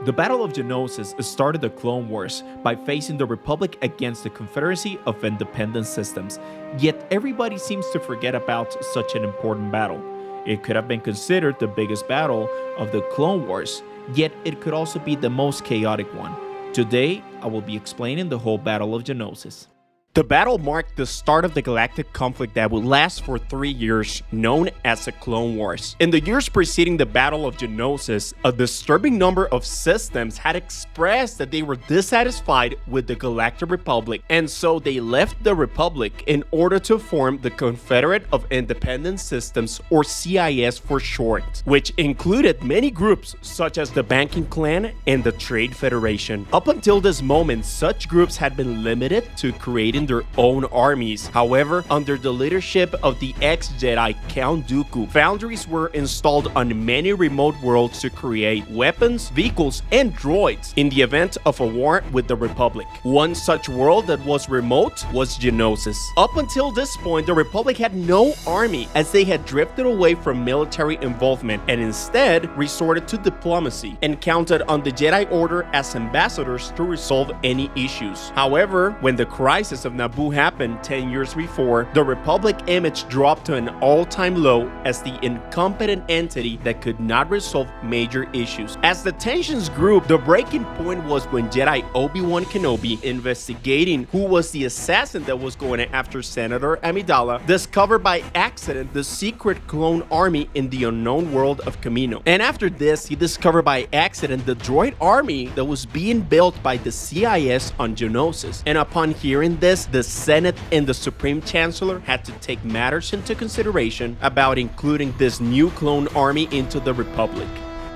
The Battle of Geonosis started the Clone Wars by facing the Republic against the Confederacy of Independent Systems, yet everybody seems to forget about such an important battle. It could have been considered the biggest battle of the Clone Wars, yet it could also be the most chaotic one. Today, I will be explaining the whole Battle of Geonosis. The battle marked the start of the galactic conflict that would last for 3 years, known as the Clone Wars. In the years preceding the Battle of Geonosis, a disturbing number of systems had expressed that they were dissatisfied with the Galactic Republic, and so they left the Republic in order to form the Confederate of Independent Systems, or CIS for short, which included many groups such as the Banking Clan and the Trade Federation. Up until this moment, such groups had been limited to creating their own armies. However, under the leadership of the ex-Jedi Count Dooku, foundries were installed on many remote worlds to create weapons, vehicles, and droids in the event of a war with the Republic. One such world that was remote was Geonosis. Up until this point, the Republic had no army, as they had drifted away from military involvement and instead resorted to diplomacy and counted on the Jedi Order as ambassadors to resolve any issues. However, when the crisis of Naboo happened 10 years before, the Republic image dropped to an all-time low as the incompetent entity that could not resolve major issues. As the tensions grew, the breaking point was when Jedi Obi-Wan Kenobi, investigating who was the assassin that was going after Senator Amidala, discovered by accident the secret clone army in the unknown world of Kamino. And after this, he discovered by accident the droid army that was being built by the CIS on Geonosis. And upon hearing this, the Senate and the Supreme Chancellor had to take matters into consideration about including this new clone army into the Republic.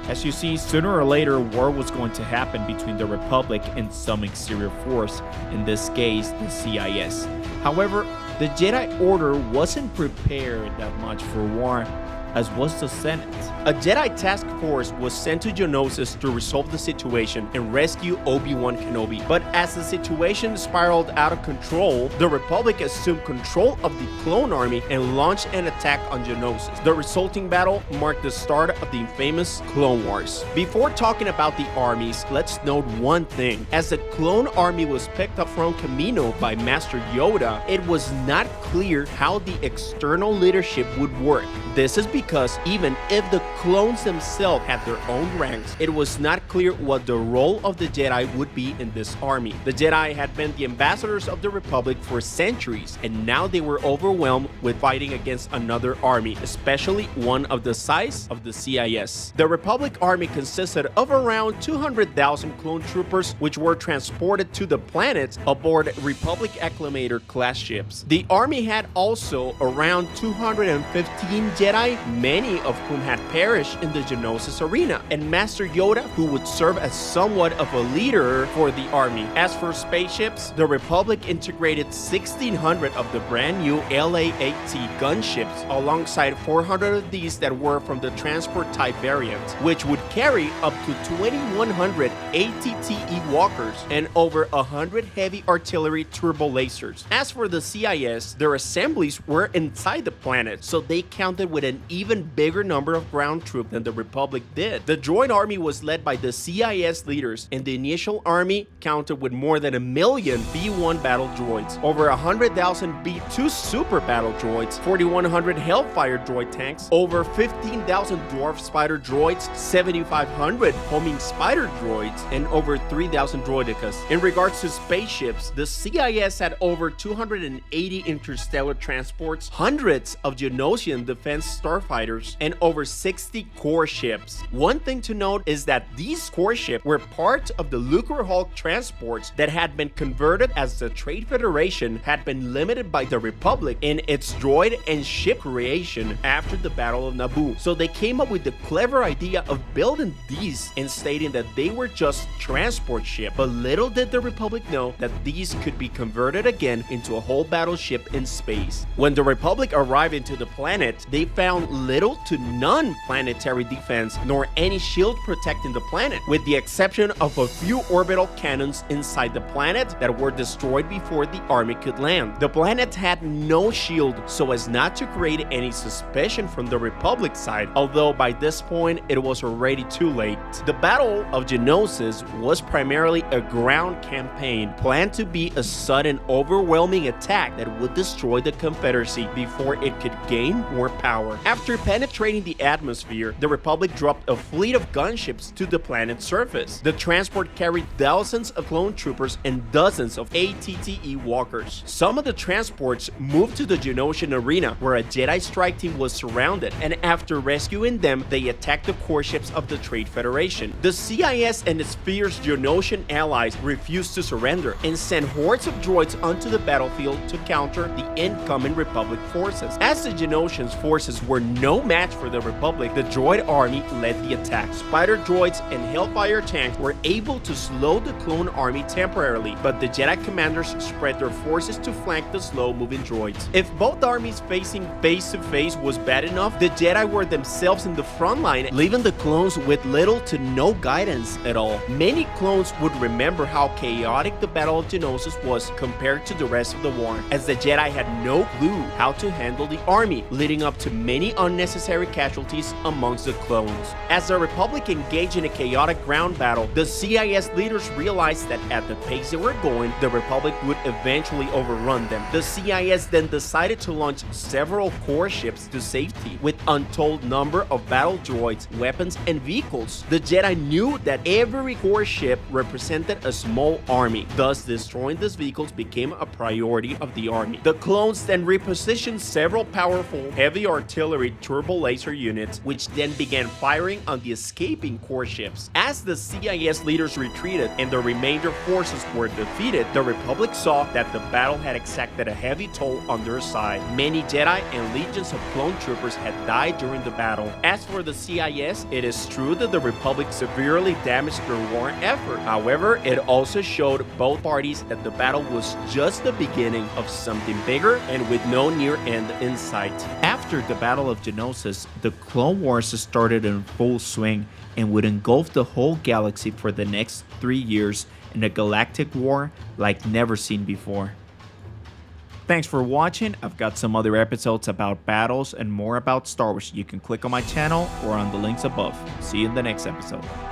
As you see, sooner or later, war was going to happen between the Republic and some exterior force, in this case, the CIS. However, the Jedi Order wasn't prepared that much for war, as was the Senate. A Jedi task force was sent to Geonosis to resolve the situation and rescue Obi-Wan Kenobi. But as the situation spiraled out of control, the Republic assumed control of the clone army and launched an attack on Geonosis. The resulting battle marked the start of the infamous Clone Wars. Before talking about the armies, let's note one thing. As the clone army was picked up from Kamino by Master Yoda, it was not clear how the external leadership would work. This is because even if the clones themselves had their own ranks, it was not clear what the role of the Jedi would be in this army. The Jedi had been the ambassadors of the Republic for centuries, and now they were overwhelmed with fighting against another army, especially one of the size of the CIS. The Republic army consisted of around 200,000 clone troopers, which were transported to the planet aboard Republic Acclamator class ships. The army had also around 215 Jedi, many of whom had perished in the Geonosis arena, and Master Yoda, who would serve as somewhat of a leader for the army. As for spaceships, the Republic integrated 1,600 of the brand new LA-8T gunships, alongside 400 of these that were from the transport type variant, which would carry up to 2,100 ATTE walkers and over 100 heavy artillery turbo lasers. As for the CIS, their assemblies were inside the planet, so they counted with an even bigger number of ground troops than the Republic did. The droid army was led by the CIS leaders, and the initial army counted with more than 1 million B-1 battle droids, over 100,000 B-2 super battle droids, 4,100 Hellfire droid tanks, over 15,000 dwarf spider droids, 7,500 homing spider droids, and over 3,000 droidicas. In regards to spaceships, the CIS had over 280 interstellar transports, hundreds of Geonosian defense starfighters, and over 60 core ships. One thing to note is that these core ships were part of the Lucrehulk transports that had been converted as the Trade Federation had been limited by the Republic in its droid and ship creation after the Battle of Naboo. So they came up with the clever idea of building these and stating that they were just transport ships. But little did the Republic know that these could be converted again into a whole battleship in space. When the Republic arrived into the planet, they found little to none planetary defense, nor any shield protecting the planet, with the exception of a few orbital cannons inside the planet that were destroyed before the army could land. The planet had no shield so as not to create any suspicion from the Republic side, although by this point it was already too late. The Battle of Geonosis was primarily a ground campaign planned to be a sudden, overwhelming attack that would destroy the Confederacy before it could gain more power. After penetrating the atmosphere, the Republic dropped a fleet of gunships to the planet's surface. The transport carried thousands of clone troopers and dozens of ATTE walkers. Some of the transports moved to the Geonosian arena, where a Jedi strike team was surrounded, and after rescuing them, they attacked the core ships of the Trade Federation. The CIS and its fierce Geonosian allies refused to surrender and sent hordes of droids onto the battlefield to counter the incoming Republic forces. As the Geonosians' forces were no match for the Republic, the droid army led the attack. Spider droids and Hellfire tanks were able to slow the clone army temporarily, but the Jedi commanders spread their forces to flank the slow-moving droids. If both armies facing face-to-face was bad enough, the Jedi were themselves in the front line, leaving the clones with little to no guidance at all. Many clones would remember how chaotic the Battle of Geonosis was compared to the rest of the war, as the Jedi had no clue how to handle the army, leading up to many unnecessary casualties amongst the clones. As the Republic engaged in a chaotic ground battle, the CIS leaders realized that at the pace they were going, the Republic would eventually overrun them. The CIS then decided to launch several core ships to safety, with untold number of battle droids, weapons, and vehicles. The Jedi knew that every core ship represented a small army, thus destroying these vehicles became a priority of the army. The clones then repositioned several powerful heavy artillery turbo laser units, which then began firing on the escaping core ships. As the CIS leaders retreated and the remainder forces were defeated, the Republic saw that the battle had exacted a heavy toll on their side. Many Jedi and legions of clone troopers had died during the battle. As for the CIS, it is true that the Republic severely damaged their war effort. However, it also showed both parties that the battle was just the beginning of something bigger and with no near end in sight. After the Battle of Geonosis, the Clone Wars started in full swing and would engulf the whole galaxy for the next 3 years in a galactic war like never seen before. Thanks for watching. I've got some other episodes about battles and more about Star Wars. You can click on my channel or on the links above. See you in the next episode.